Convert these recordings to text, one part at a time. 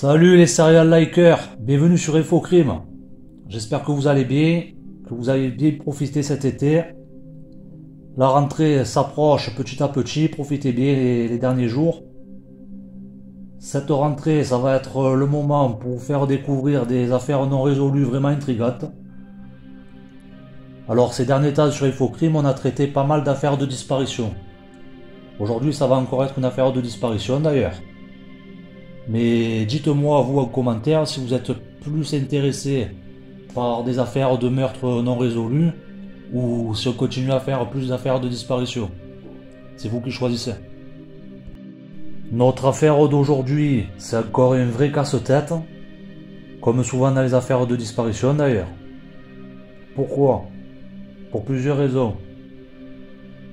Salut les serial likers, bienvenue sur Infocrime. J'espère que vous allez bien, que vous avez bien profité cet été. La rentrée s'approche petit à petit, profitez bien les derniers jours. Cette rentrée, ça va être le moment pour vous faire découvrir des affaires non résolues vraiment intrigantes. Alors ces derniers temps sur Infocrime, on a traité pas mal d'affaires de disparition. Aujourd'hui, ça va encore être une affaire de disparition d'ailleurs. Mais dites-moi vous en commentaire si vous êtes plus intéressé par des affaires de meurtre non résolues ou si on continue à faire plus d'affaires de disparition. C'est vous qui choisissez. Notre affaire d'aujourd'hui, c'est encore un vrai casse-tête, comme souvent dans les affaires de disparition d'ailleurs. Pourquoi? Pour plusieurs raisons.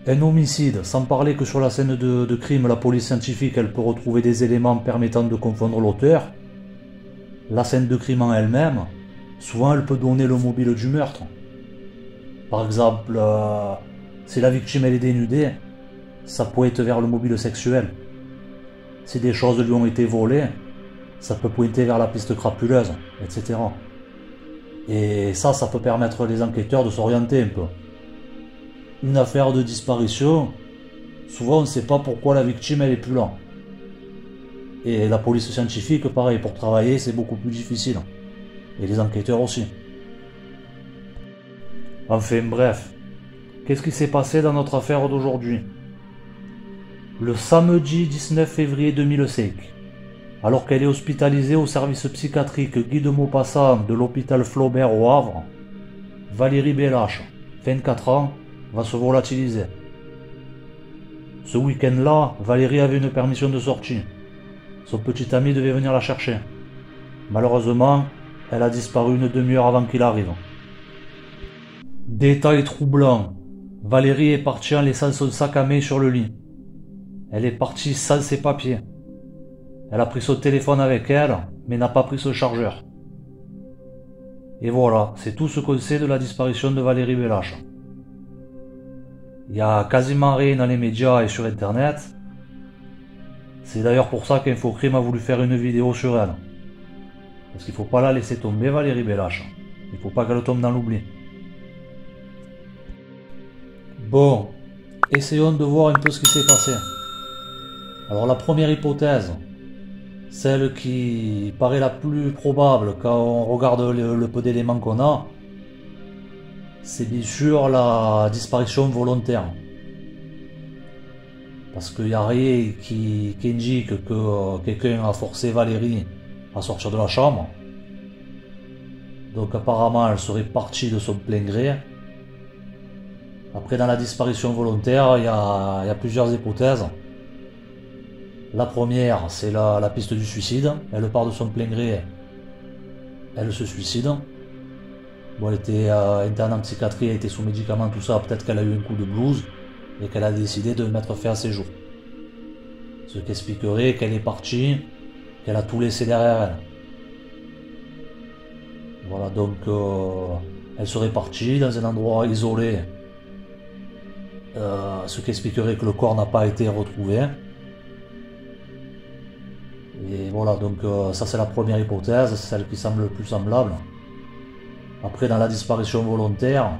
Un homicide, sans parler que sur la scène de crime, la police scientifique elle peut retrouver des éléments permettant de confondre l'auteur. La scène de crime en elle-même, souvent elle peut donner le mobile du meurtre. Par exemple, si la victime elle est dénudée, ça pointe vers le mobile sexuel. Si des choses lui ont été volées, ça peut pointer vers la piste crapuleuse, etc. Et ça peut permettre les enquêteurs de s'orienter un peu. Une affaire de disparition, souvent on ne sait pas pourquoi la victime elle est plus là. Et la police scientifique, pareil, pour travailler c'est beaucoup plus difficile. Et les enquêteurs aussi. Enfin bref, qu'est-ce qui s'est passé dans notre affaire d'aujourd'hui? Le samedi 19 février 2005, alors qu'elle est hospitalisée au service psychiatrique Guy de Maupassant de l'hôpital Flaubert au Havre, Valérie Belache, 24 ans, va se volatiliser. Ce week-end-là, Valérie avait une permission de sortie. Son petit ami devait venir la chercher. Malheureusement, elle a disparu une demi-heure avant qu'il arrive. Détail troublant, Valérie est partie en laissant son sac à main sur le lit. Elle est partie sans ses papiers. Elle a pris son téléphone avec elle, mais n'a pas pris son chargeur. Et voilà, c'est tout ce qu'on sait de la disparition de Valérie Belache. Il n'y a quasiment rien dans les médias et sur internet. C'est d'ailleurs pour ça qu'Infocrime a voulu faire une vidéo sur elle. Parce qu'il ne faut pas la laisser tomber, Valérie Belache. Il ne faut pas qu'elle tombe dans l'oubli. Bon, essayons de voir un peu ce qui s'est passé. Alors la première hypothèse, celle qui paraît la plus probable quand on regarde le peu d'éléments qu'on a, c'est bien sûr la disparition volontaire. Parce qu'il n'y a rien qui indique que quelqu'un a forcé Valérie à sortir de la chambre. Donc apparemment elle serait partie de son plein gré. Après dans la disparition volontaire, il y a plusieurs hypothèses. La première, c'est la piste du suicide. Elle part de son plein gré, elle se suicide. Bon, elle était interne en psychiatrie, elle était sous médicaments, tout ça. Peut-être qu'elle a eu un coup de blues et qu'elle a décidé de mettre fin à ses jours. Ce qui expliquerait qu'elle est partie, qu'elle a tout laissé derrière elle. Voilà, donc elle serait partie dans un endroit isolé. Ce qui expliquerait que le corps n'a pas été retrouvé. Et voilà, donc ça c'est la première hypothèse, c'est celle qui semble le plus semblable. Après, dans la disparition volontaire,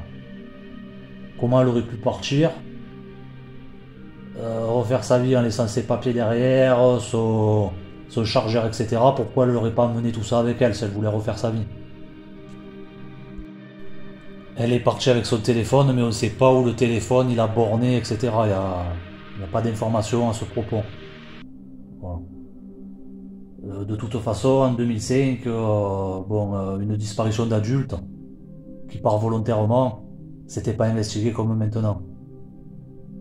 comment elle aurait pu partir, refaire sa vie en laissant ses papiers derrière, son chargeur, etc. Pourquoi elle n'aurait pas emmené tout ça avec elle si elle voulait refaire sa vie? Elle est partie avec son téléphone, mais on ne sait pas où le téléphone il a borné, etc. Il n'y a pas d'informations à ce propos. Voilà. De toute façon, en 2005, une disparition d'adulte qui part volontairement, c'était pas investigué comme maintenant.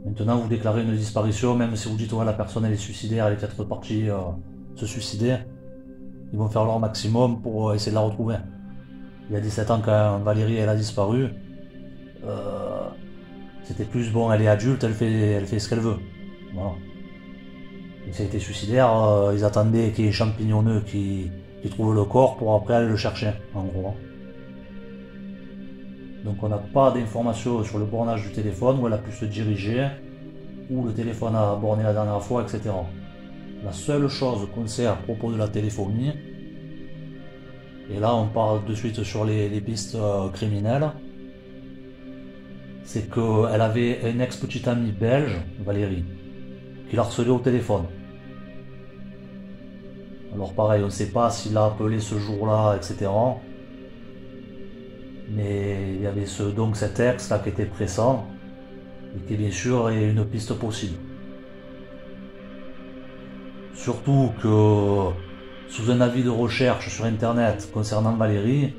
Maintenant, vous déclarez une disparition, même si vous dites ouais, la personne elle est suicidaire, elle est peut-être partie se suicider, ils vont faire leur maximum pour essayer de la retrouver. Il y a 17 ans, quand Valérie elle a disparu, c'était plus bon, elle est adulte, elle fait ce qu'elle veut. Voilà. Et si elle était suicidaire, ils attendaient qu'il y ait champignonneux qui trouvent le corps pour après aller le chercher, en gros. Donc on n'a pas d'informations sur le bornage du téléphone, où elle a pu se diriger, où le téléphone a borné la dernière fois, etc. La seule chose qu'on sait à propos de la téléphonie, Et là, on part de suite sur les pistes criminelles. C'est qu'elle avait une ex-petite amie belge, Valérie, qui l'a harcelée au téléphone. Alors pareil, on ne sait pas s'il l'a appelé ce jour-là, etc. Mais il y avait donc cet ex là qui était pressant, et qui bien sûr est une piste possible. Surtout que sous un avis de recherche sur internet concernant Valérie,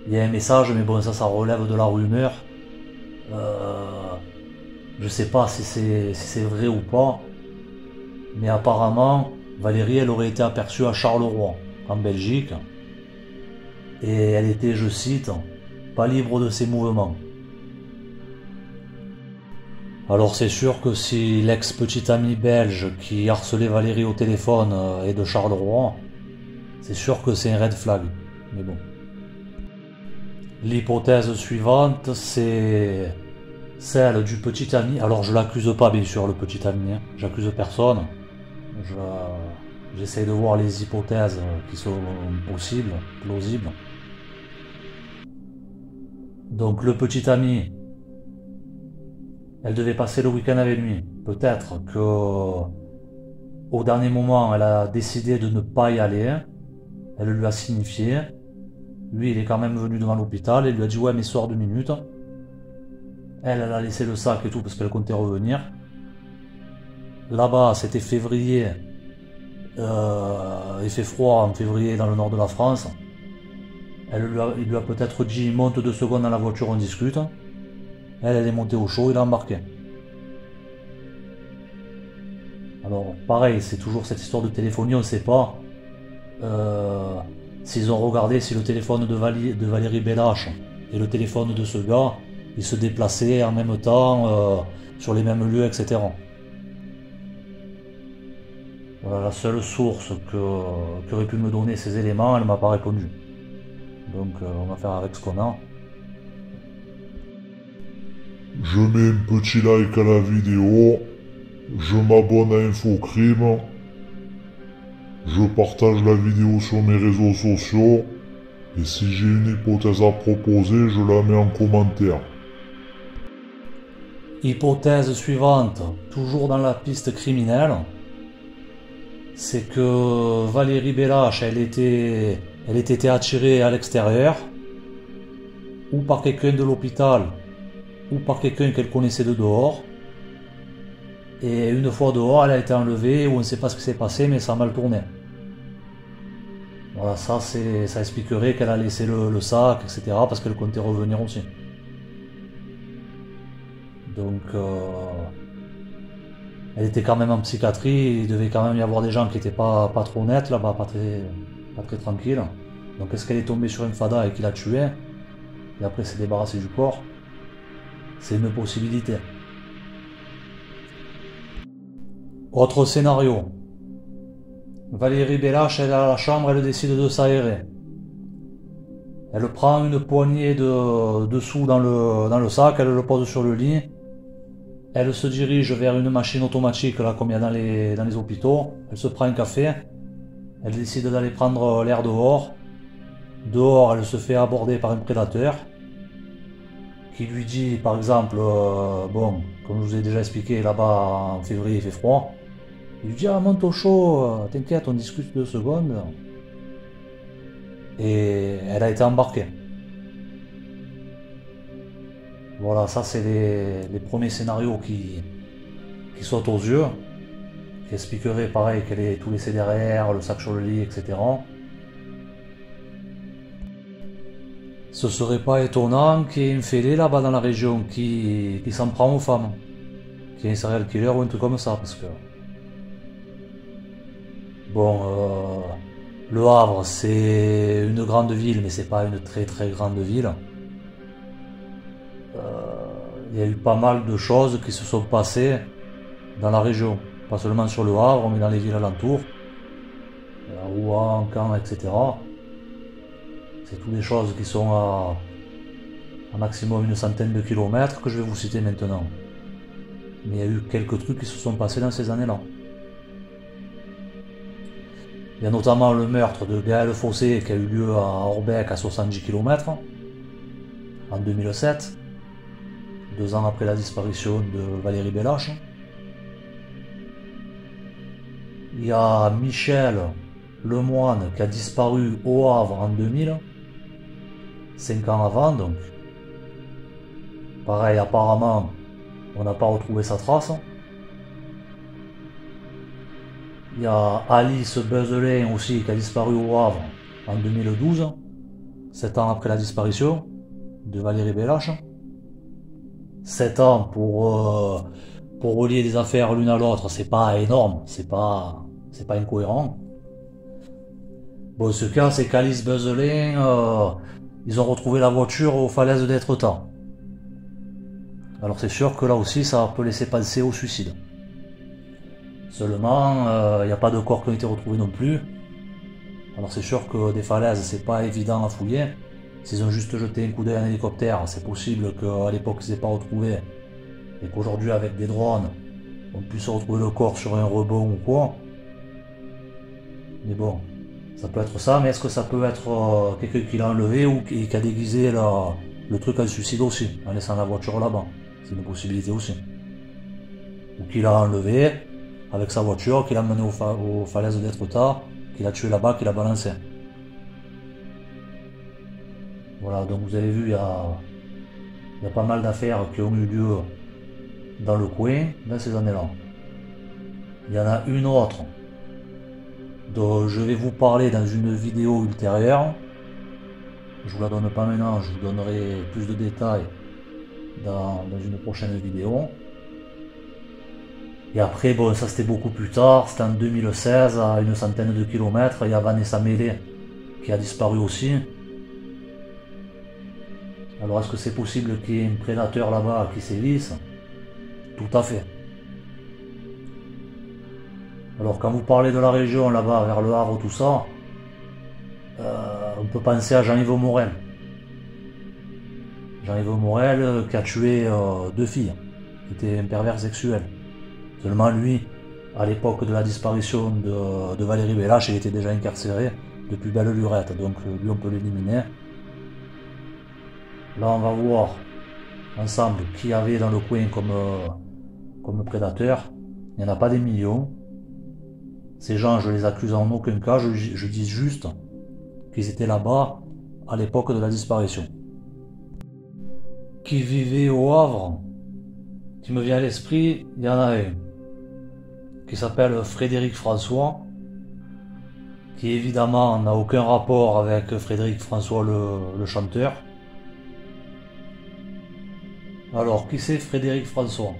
il y a un message, mais bon ça relève de la rumeur. Je sais pas si c'est vrai ou pas, mais apparemment Valérie elle aurait été aperçue à Charleroi, en Belgique, et elle était, je cite, pas libre de ses mouvements. Alors c'est sûr que si l'ex-petite amie belge qui harcelait Valérie au téléphone est de Charleroi, c'est sûr que c'est un red flag, mais bon. L'hypothèse suivante, c'est celle du petit ami. Alors je l'accuse pas bien sûr le petit ami, hein. J'accuse personne. J'essaie de voir les hypothèses qui sont possibles, plausibles. Donc le petit ami, elle devait passer le week-end avec lui. Peut-être que au dernier moment, elle a décidé de ne pas y aller. Elle lui a signifié. Lui, il est quand même venu devant l'hôpital et lui a dit ouais mais sors 2 minutes. Elle a laissé le sac et tout parce qu'elle comptait revenir. Là-bas, c'était février. Il fait froid en février dans le nord de la France. Il lui a peut-être dit monte 2 secondes dans la voiture, on discute. Elle est montée au chaud, il a embarqué. Alors pareil, c'est toujours cette histoire de téléphonie, on ne sait pas s'ils ont regardé si le téléphone de Valérie Bellache et le téléphone de ce gars, ils se déplaçaient en même temps, sur les mêmes lieux, etc. Voilà, la seule source qui aurait pu me donner ces éléments, elle m'a pas répondu. Donc on va faire avec ce qu'on a. Je mets un petit like à la vidéo, je m'abonne à Infocrime, je partage la vidéo sur mes réseaux sociaux, et si j'ai une hypothèse à proposer, je la mets en commentaire. Hypothèse suivante, toujours dans la piste criminelle, c'est que Valérie Bellache, elle était attirée à l'extérieur, ou par quelqu'un de l'hôpital, ou par quelqu'un qu'elle connaissait de dehors. Et une fois dehors, elle a été enlevée, ou on ne sait pas ce qui s'est passé, mais ça a mal tourné. Voilà, ça expliquerait qu'elle a laissé le sac, etc., parce qu'elle comptait revenir aussi. Donc, elle était quand même en psychiatrie, il devait quand même y avoir des gens qui n'étaient pas trop nets là-bas, pas très tranquilles. Donc est-ce qu'elle est tombée sur une fada et qu'il l'a tuée, et après s'est débarrassée du corps? C'est une possibilité. Autre scénario. Valérie Bellache, elle est à la chambre, elle décide de s'aérer. Elle prend une poignée de sous dans le sac, elle le pose sur le lit. Elle se dirige vers une machine automatique là comme il y a dans les hôpitaux. Elle se prend un café. Elle décide d'aller prendre l'air dehors. Dehors, elle se fait aborder par un prédateur qui lui dit par exemple, bon, comme je vous ai déjà expliqué, là-bas en février il fait froid. Il lui dit ah monte au chaud, t'inquiète, on discute 2 secondes. Et elle a été embarquée. Voilà, ça c'est les premiers scénarios qui sautent aux yeux, qui expliqueraient pareil qu'elle ait tout laissé derrière, le sac sur le lit, etc. Ce serait pas étonnant qu'il y ait une fêlée là-bas dans la région qui s'en prend aux femmes, qu'il y ait un serial killer ou un truc comme ça, parce que bon, Le Havre c'est une grande ville, mais c'est pas une très très grande ville. Il y a eu pas mal de choses qui se sont passées dans la région, pas seulement sur Le Havre, mais dans les villes alentours, Rouen, Caen, etc. C'est toutes des choses qui sont à maximum une centaine de kilomètres que je vais vous citer maintenant. Mais il y a eu quelques trucs qui se sont passés dans ces années-là. Il y a notamment le meurtre de Gaël Fossé qui a eu lieu à Orbec à 70 km en 2007, 2 ans après la disparition de Valérie Bellache. Il y a Michel Lemoine qui a disparu au Havre en 2000, 5 ans avant donc. Pareil, apparemment, on n'a pas retrouvé sa trace. Il y a Alice Beuzelin aussi qui a disparu au Havre en 2012, 7 ans après la disparition de Valérie Bellache. 7 ans pour relier des affaires l'une à l'autre, c'est pas énorme, c'est pas incohérent. Bon, ce cas, c'est qu'Alice Beuzelin, ils ont retrouvé la voiture aux falaises d'Étretat. Alors c'est sûr que là aussi, ça peut laisser penser au suicide. Seulement, il n'y a pas de corps qui ont été retrouvés non plus. Alors c'est sûr que des falaises, c'est pas évident à fouiller. S'ils ont juste jeté un coup d'œil en hélicoptère, c'est possible qu'à l'époque ils n'aient pas retrouvé. Et qu'aujourd'hui, avec des drones, on puisse retrouver le corps sur un rebond ou quoi. Mais bon, ça peut être ça, mais est-ce que ça peut être quelqu'un qui l'a enlevé ou qui a déguisé le truc en suicide aussi, en laissant la voiture là-bas? C'est une possibilité aussi. Ou qu'il l'a enlevé avec sa voiture, qu'il a mené aux falaises d'Étretat, qu'il a tué là-bas, qu'il a balancé. Voilà, donc vous avez vu, il y a pas mal d'affaires qui ont eu lieu dans le coin dans ces années-là. Il y en a une autre dont je vais vous parler dans une vidéo ultérieure. Je vous la donne pas maintenant, je vous donnerai plus de détails dans une prochaine vidéo. Et après, bon, ça c'était beaucoup plus tard, c'était en 2016, à une centaine de kilomètres, il y a Vanessa Mélé qui a disparu aussi. Alors est-ce que c'est possible qu'il y ait un prédateur là-bas qui sévisse? Tout à fait. Alors quand vous parlez de la région là-bas, vers le Havre, tout ça, on peut penser à Jean-Yves Morel. Jean-Yves Morel qui a tué 2 filles, qui était un pervers sexuel. Seulement lui, à l'époque de la disparition de Valérie Bellache, il était déjà incarcéré depuis belle lurette, donc lui on peut l'éliminer. Là on va voir ensemble qui y avait dans le coin comme prédateur. Il n'y en a pas des millions. Ces gens, je les accuse en aucun cas, je dis juste qu'ils étaient là-bas à l'époque de la disparition. Qui vivait au Havre, qui me vient à l'esprit, il y en a un qui s'appelle Frédéric François, qui évidemment n'a aucun rapport avec Frédéric François le chanteur. Alors, qui c'est Frédéric François?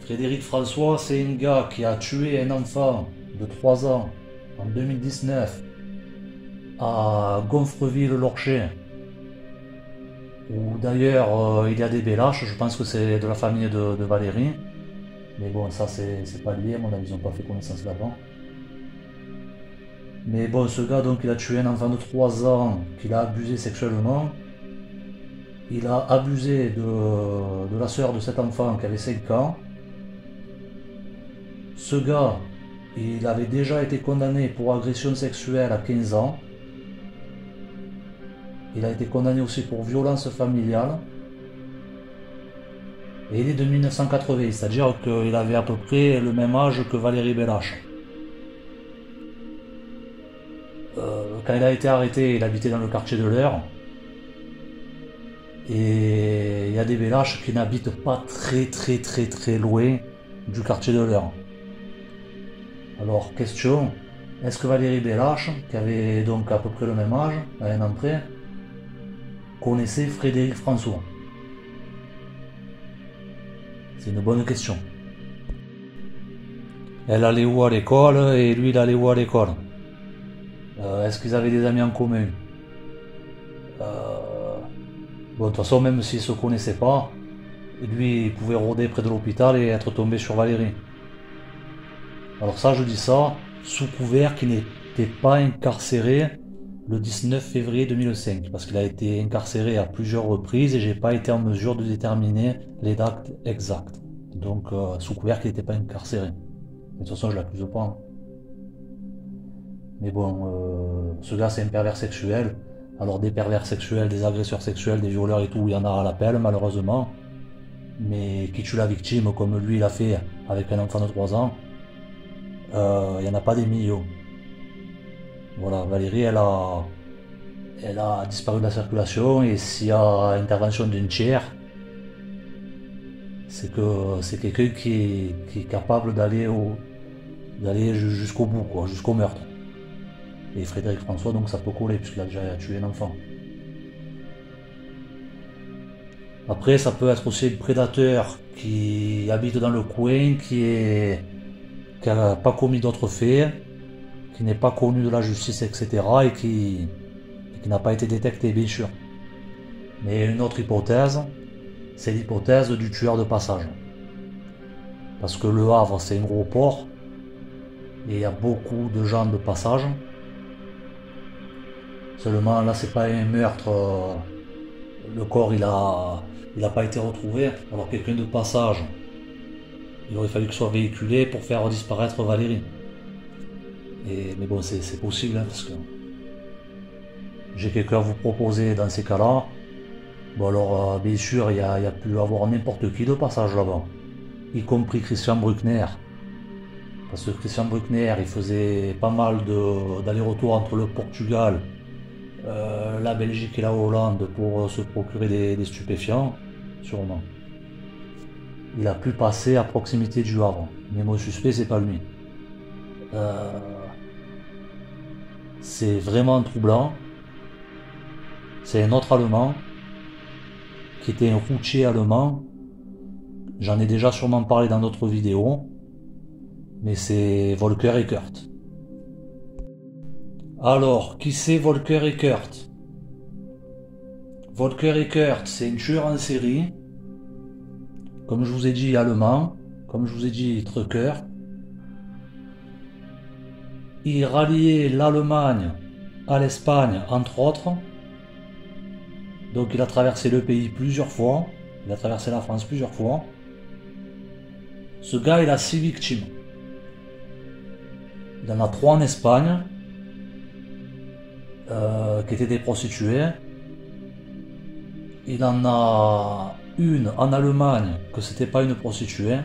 Frédéric François, c'est un gars qui a tué un enfant de 3 ans en 2019 à Gonfreville-Lorcher, où d'ailleurs il y a des Bellache, je pense que c'est de la famille de Valérie. Mais bon, ça c'est pas lié, à mon avis, ils n'ont pas fait connaissance là-bas. Mais bon, ce gars, donc, il a tué un enfant de 3 ans, qu'il a abusé sexuellement. Il a abusé de la sœur de cet enfant qui avait 5 ans. Ce gars, il avait déjà été condamné pour agression sexuelle à 15 ans. Il a été condamné aussi pour violence familiale. Et il est de 1980, c'est-à-dire qu'il avait à peu près le même âge que Valérie Bellache. Quand il a été arrêté, il habitait dans le quartier de l'Eure. Et il y a des Bellache qui n'habitent pas très loin du quartier de l'Eure. Alors, question, est-ce que Valérie Bellache, qui avait donc à peu près le même âge, à un an près, connaissait Frédéric François? C'est une bonne question. Elle allait où à l'école et lui il allait où à l'école? Est-ce qu'ils avaient des amis en commun? Bon, de toute façon, même s'ils ne se connaissaient pas, lui il pouvait rôder près de l'hôpital et être tombé sur Valérie. Alors ça, je dis ça sous couvert qu'il n'était pas incarcéré le 19 février 2005, parce qu'il a été incarcéré à plusieurs reprises et j'ai pas été en mesure de déterminer les dates exactes. Donc sous couvert qu'il n'était pas incarcéré. Mais de toute façon, je l'accuse pas. Mais bon, ce gars c'est un pervers sexuel. Alors des pervers sexuels, des agresseurs sexuels, des violeurs et tout, il y en a à l'appel malheureusement. Mais qui tue la victime comme lui l'a fait avec un enfant de 3 ans, il n'y en a pas des millions. Voilà, Valérie elle a disparu de la circulation et s'il y a intervention d'une tiers, c'est que c'est quelqu'un qui est capable d'aller jusqu'au bout, quoi, jusqu'au meurtre. Et Frédéric François, donc ça peut coller puisqu'il a déjà tué un enfant. Après, ça peut être aussi un prédateur qui habite dans le coin, qui n'a pas commis d'autres faits, qui n'est pas connu de la justice, etc. et qui n'a pas été détecté, bien sûr. Mais une autre hypothèse, c'est l'hypothèse du tueur de passage. Parce que Le Havre, c'est un gros port, et il y a beaucoup de gens de passage. Seulement, là, c'est pas un meurtre. Le corps, il a pas été retrouvé. Alors, quelqu'un de passage, il aurait fallu que soit véhiculé pour faire disparaître Valérie. Mais bon, c'est possible, hein, parce que j'ai quelqu'un à vous proposer dans ces cas-là. Bon alors, bien sûr, il y a pu avoir n'importe qui de passage là-bas, y compris Christian Bruckner. Parce que Christian Bruckner, il faisait pas mal d'allers-retours entre le Portugal, la Belgique et la Hollande pour se procurer des stupéfiants, sûrement. Il a pu passer à proximité du Havre, mais mon suspect, c'est pas lui. C'est vraiment troublant. C'est un autre Allemand qui était un routier allemand. J'en ai déjà sûrement parlé dans d'autres vidéos, mais c'est Volker Eckert. Alors, qui c'est Volker Eckert? Volker Eckert, c'est un tueur en série, comme je vous ai dit allemand, comme je vous ai dit trucker. Il ralliait l'Allemagne à l'Espagne, entre autres. Donc il a traversé le pays plusieurs fois, il a traversé la France plusieurs fois. Ce gars, il a 6 victimes. Il en a 3 en Espagne, qui étaient des prostituées. Il en a une en Allemagne, que c'était pas une prostituée.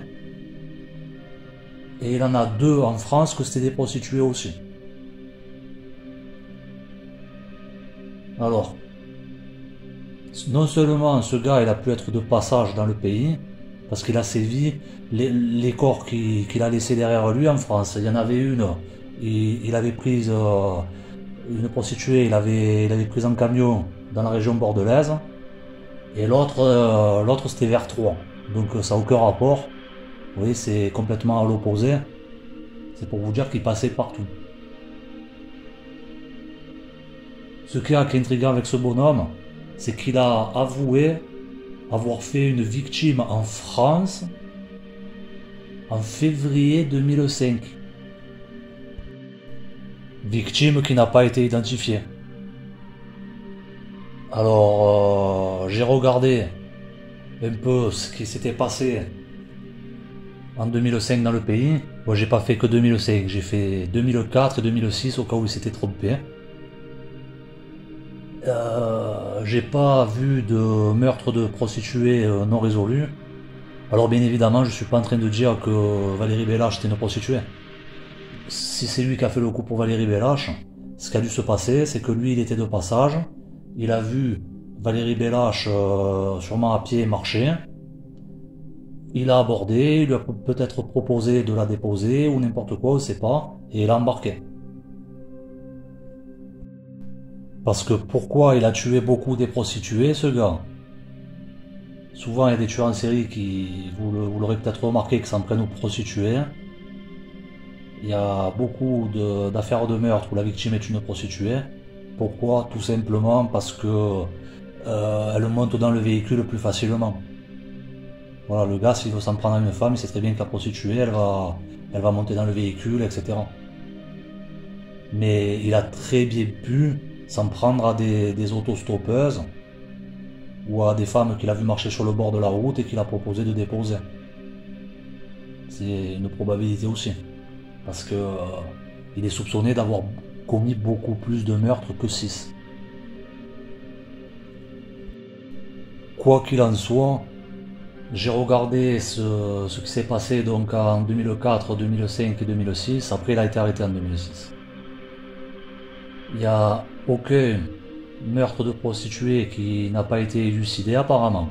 Et il en a 2 en France, que c'était des prostituées aussi. Alors, non seulement ce gars il a pu être de passage dans le pays, parce qu'il a sévi les corps qu'il a laissés derrière lui en France. Il y en avait une, il avait prise une prostituée, il avait prise en camion dans la région bordelaise, et l'autre c'était vers Troyes. Donc ça n'a aucun rapport. Vous voyez, c'est complètement à l'opposé. C'est pour vous dire qu'il passait partout. Ce qui est intriguant avec ce bonhomme, c'est qu'il a avoué avoir fait une victime en France en février 2005. Victime qui n'a pas été identifiée. Alors, j'ai regardé un peu ce qui s'était passé en 2005 dans le pays. Bon, j'ai pas fait que 2005, j'ai fait 2004 et 2006 au cas où il s'était trompé. J'ai pas vu de meurtre de prostituées non résolu. Alors bien évidemment, je suis pas en train de dire que Valérie Bellache était une prostituée. Si c'est lui qui a fait le coup pour Valérie Bellache, ce qui a dû se passer, c'est que lui, il était de passage. Il a vu Valérie Bellache sûrement à pied marcher. Il a abordé, il lui a peut-être proposé de la déposer ou n'importe quoi, on sait pas, et il a embarqué. Parce que pourquoi il a tué beaucoup des prostituées, ce gars? Souvent, il y a des tueurs en série qui, vous l'aurez peut-être remarqué, qui s'en prennent aux prostituées. Il y a beaucoup d'affaires de meurtre où la victime est une prostituée. Pourquoi? Tout simplement parce que elle monte dans le véhicule plus facilement. Voilà, le gars, s'il veut s'en prendre à une femme, il sait très bien que la prostituée, elle va monter dans le véhicule, etc. Mais il a très bien pu s'en prendre à des autostoppeuses ou à des femmes qu'il a vu marcher sur le bord de la route et qu'il a proposé de déposer. C'est une probabilité aussi. Parce que il est soupçonné d'avoir commis beaucoup plus de meurtres que 6. Quoi qu'il en soit, j'ai regardé ce qui s'est passé donc en 2004, 2005 et 2006. Après, il a été arrêté en 2006. Il n'y a aucun meurtre de prostituée qui n'a pas été élucidé apparemment.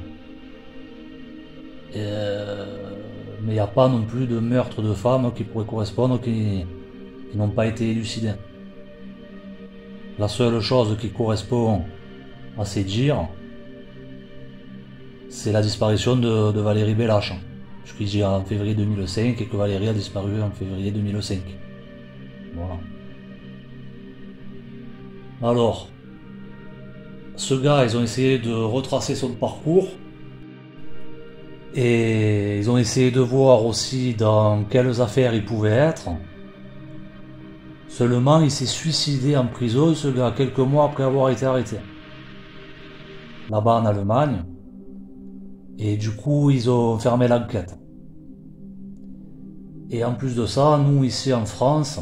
Mais il n'y a pas non plus de meurtre de femmes qui pourraient correspondre, qui n'ont pas été élucidés. La seule chose qui correspond à ces dires, c'est la disparition de Valérie Belache, puisqu'il dit en février 2005 et que Valérie a disparu en février 2005. Voilà. Alors, ce gars, ils ont essayé de retracer son parcours et ils ont essayé de voir aussi dans quelles affaires il pouvait être. Seulement, il s'est suicidé en prison, ce gars, quelques mois après avoir été arrêté. Là-bas en Allemagne. Et du coup, ils ont fermé l'enquête. Et en plus de ça, nous, ici en France,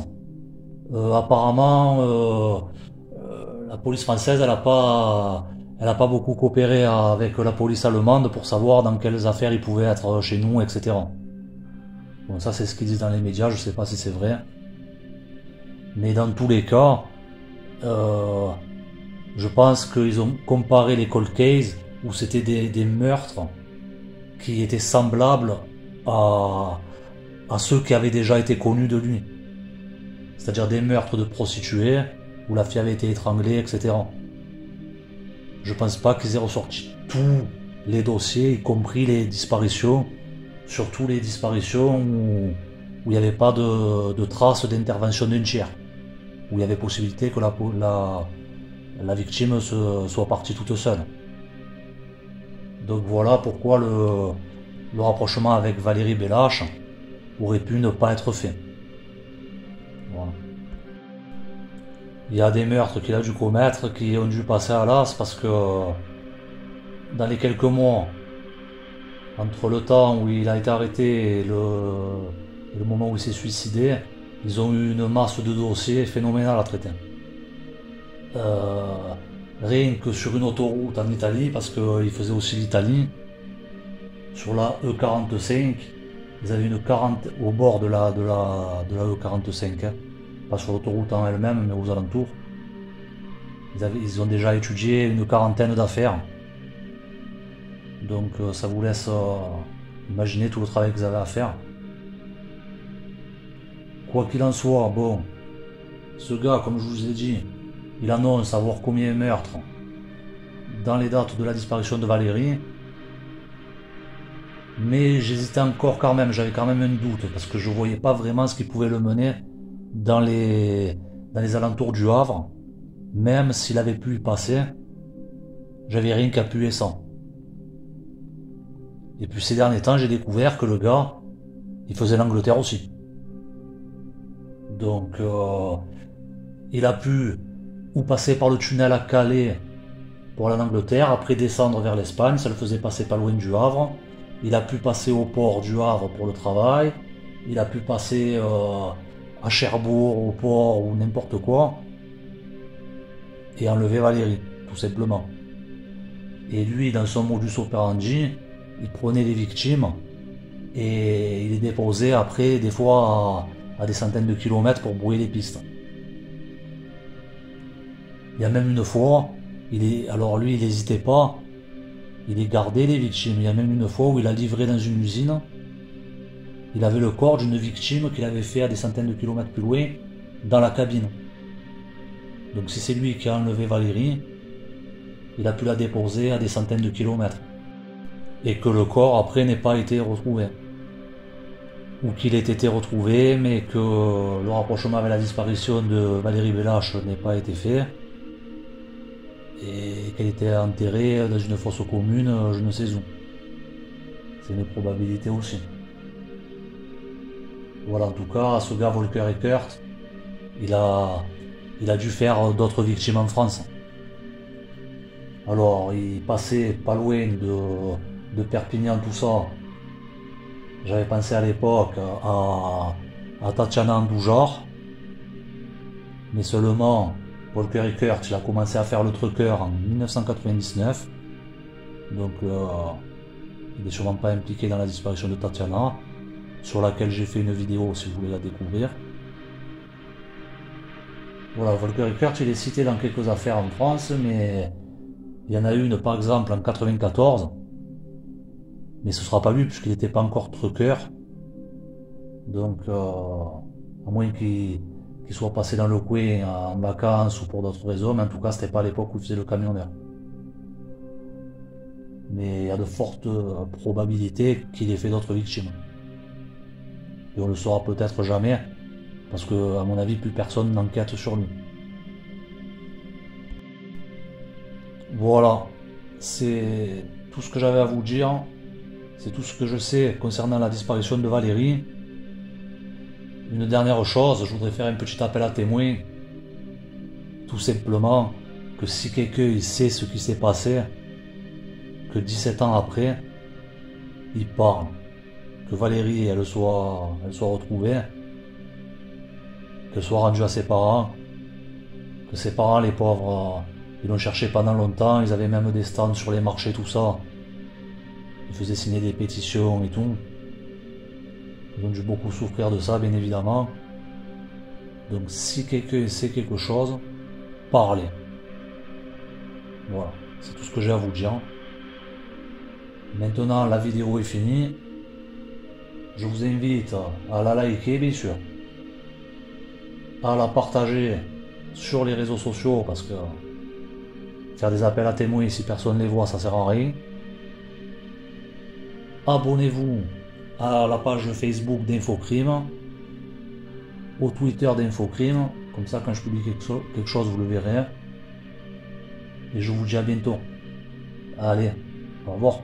apparemment, la police française, elle a pas beaucoup coopéré avec la police allemande pour savoir dans quelles affaires ils pouvaient être chez nous, etc. Bon, ça, c'est ce qu'ils disent dans les médias, je sais pas si c'est vrai. Mais dans tous les cas, je pense qu'ils ont comparé les cold cases où c'était des meurtres qui étaient semblables à ceux qui avaient déjà été connus de lui. C'est-à-dire des meurtres de prostituées où la fille avait été étranglée, etc. Je pense pas qu'ils aient ressorti tous les dossiers, y compris les disparitions, surtout les disparitions où il n'y avait pas de traces d'intervention d'un tiers, où il y avait possibilité que la victime soit partie toute seule. Donc voilà pourquoi le rapprochement avec Valérie Belache aurait pu ne pas être fait. Voilà. Il y a des meurtres qu'il a dû commettre qui ont dû passer à l'as parce que dans les quelques mois entre le temps où il a été arrêté et le moment où il s'est suicidé, ils ont eu une masse de dossiers phénoménale à traiter. Rien que sur une autoroute en Italie, parce qu'il faisait aussi l'Italie, sur la E45, ils avaient une 40 au bord de la E45, hein. Pas sur l'autoroute en elle-même, mais aux alentours. Ils ont déjà étudié une quarantaine d'affaires. Donc ça vous laisse imaginer tout le travail qu'ils avaient à faire. Quoi qu'il en soit, bon, ce gars, comme je vous ai dit, il annonce avoir commis un meurtre dans les dates de la disparition de Valérie. Mais j'hésitais encore quand même, j'avais quand même un doute, parce que je voyais pas vraiment ce qui pouvait le mener dans les alentours du Havre. Même s'il avait pu y passer, j'avais rien qu'appuyé sans. Et puis ces derniers temps, j'ai découvert que le gars, il faisait l'Angleterre aussi. Donc, il a pu ou passer par le tunnel à Calais pour aller en Angleterre, après descendre vers l'Espagne, ça le faisait passer pas loin du Havre. Il a pu passer au port du Havre pour le travail. Il a pu passer à Cherbourg, au port ou n'importe quoi. Et enlever Valérie, tout simplement. Et lui, dans son modus operandi, il prenait les victimes et il les déposait après, des fois, à des centaines de kilomètres pour brouiller les pistes. Il y a même une fois, alors lui, il n'hésitait pas, il les gardait les victimes. Il y a même une fois où il a livré dans une usine, il avait le corps d'une victime qu'il avait fait à des centaines de kilomètres plus loin, dans la cabine. Donc si c'est lui qui a enlevé Valérie, il a pu la déposer à des centaines de kilomètres. Et que le corps après n'ait pas été retrouvé. Ou qu'il ait été retrouvé, mais que le rapprochement avec la disparition de Valérie Belache n'ait pas été fait. Et qu'elle était enterrée dans une fosse commune, je ne sais où. C'est une probabilité aussi. Voilà, en tout cas, ce gars Volker Eckert, il a dû faire d'autres victimes en France. Alors, il passait pas loin de Perpignan, tout ça. J'avais pensé à l'époque à Tatiana Andoujar. Mais seulement, Walker Rickert, il a commencé à faire le trucker en 1999. Donc, il n'est sûrement pas impliqué dans la disparition de Tatiana, sur laquelle j'ai fait une vidéo si vous voulez la découvrir. Voilà, Walker Rickert, il est cité dans quelques affaires en France, mais il y en a une par exemple en 94. Mais ce sera pas lui puisqu'il n'était pas encore trucker. Donc, à moins qu'il soit passé dans le coin en vacances ou pour d'autres raisons, mais en tout cas, c'était pas à l'époque où il faisait le camionneur. Mais il y a de fortes probabilités qu'il ait fait d'autres victimes. Et on le saura peut-être jamais, parce que, à mon avis, plus personne n'enquête sur lui. Voilà, c'est tout ce que j'avais à vous dire. C'est tout ce que je sais concernant la disparition de Valérie. Une dernière chose, je voudrais faire un petit appel à témoins. Tout simplement que si quelqu'un sait ce qui s'est passé, que 17 ans après, il parle. Que Valérie elle soit retrouvée, qu'elle soit rendue à ses parents, que ses parents, les pauvres, ils l'ont cherché pendant longtemps, ils avaient même des stands sur les marchés, tout ça. Ils faisaient signer des pétitions et tout. Ils ont dû beaucoup souffrir de ça, bien évidemment. Donc si quelqu'un sait quelque chose, parlez. Voilà, c'est tout ce que j'ai à vous dire. Maintenant, la vidéo est finie. Je vous invite à la liker, bien sûr. À la partager sur les réseaux sociaux, parce que faire des appels à témoins si personne ne les voit, ça sert à rien. Abonnez-vous à la page Facebook d'Infocrime, au Twitter d'Infocrime, comme ça quand je publie quelque chose vous le verrez. Et je vous dis à bientôt. Allez, au revoir.